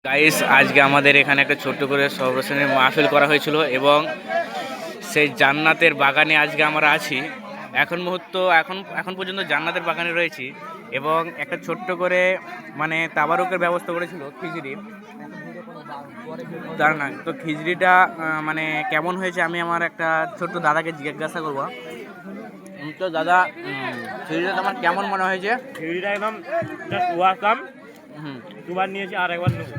Guys, আজকে আমাদের এখানে একটা ছোট্ট করে সর্বশ্রেণীর মাহফিল করা হয়েছিল এবং সেই জান্নাতের বাগানে আজকে আমরা আছি। এখন পর্যন্ত জান্নাতের বাগানে রয়েছি এবং একটা ছোট্ট করে মানে তাবারুকের ব্যবস্থা করেছিল খিচড়ি। তার না তো খিচড়িটা মানে কেমন হয়েছে আমি আমার একটা ছোট্ট দাদাকে জিজ্ঞাসা করবো। তো দাদা, খিচড়িটা তোমার কেমন মনে হয়েছে? খিচড়িটা একদম জাস্ট ওয়াকাম। হুম, দুবার নিয়েছি আর একবার নেবো।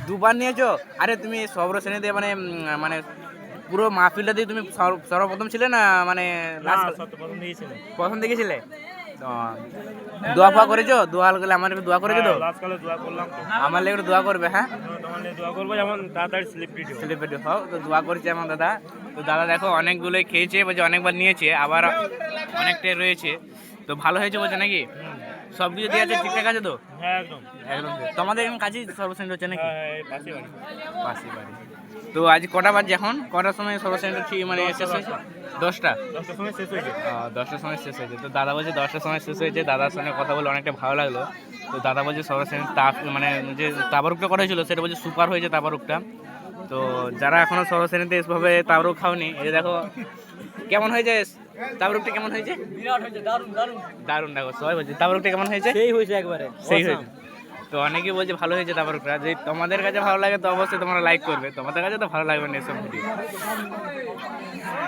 দুবার নিয়েছো? আরে তুমি সর্বশ্রেণীতে মানে মানে পুরো মাহফিলটা দিয়ে তুমি সর্বপ্রথম ছিলে না মানে না, last সত্য প্রথম নিয়েছিলাম। প্রথম দেখেছিলে? তো দোয়া ফোয়া করেছো? দোয়া করলে আমার একটু দোয়া করেছো তো? লাস্ট কালে দোয়া করলাম তো। আমার লেগে একটু দোয়া করবে, হ্যাঁ? তোমার নিয়ে দোয়া করবো যেমন তাড়াতাড়ি সেলিব্রিটি হবে। সেলিব্রিটি হও, তো দোয়া করছে আমার দাদা। তো দাদা দেখো অনেকগুলোই খেয়েছে, বলছে অনেকবার নিয়েছে, আবার অনেকটাই রয়েছে। তো ভালো হয়েছে বলছে নাকি? সব কিছু দিয়ে আছে, ঠিকঠাক আছে তো? হ্যাঁ, একদম। একদম তোমাদের এরকম কাজই সর্বশ্রেণী হচ্ছে নাকি? হ্যাঁ, হ্যাঁ, এই পাশে বাড়ি। পাশে বাড়ি। তো আজ কটা বাজে এখন? কটার সময় সর্বশ্রেণীটা ঠিক মানে শেষ হয়েছে? 10টা। 10টার সময় শেষ হয়েছে। 10টার সময় শেষ হয়েছে। তো দাদা বলছে 10টার সময় শেষ হয়েছে। দাদার সঙ্গে কথা বলে অনেকটা ভালো লাগলো। তো দাদা বলছে সর্বশ্রেণী মানে যে তাবারুকটা করা হয়েছিল সেটা বলছে সুপার হয়েছে তাবারুকটা। তো যারা এখনো সর্বশ্রেণীতে এভাবে তাবারুক খাওনি, এই দেখো কেমন হয়েছে তাবারুকটা, কেমন হয়েছে? বিরাট হয়েছে, দারুণ দারুণ। দারুণ, দেখো সবাই বলছে তাবারুকটা কেমন হয়েছে? সেই হয়েছে একবারে। সেই হয়েছে। তো অনেকেই বলছে ভালো হয়েছে তাবারুকটা। যদি তোমাদের কাছে ভালো লাগে তো অবশ্যই তোমরা লাইক করবে, তোমাদের কাছে তো ভালো লাগবে না এসব ভিডিও।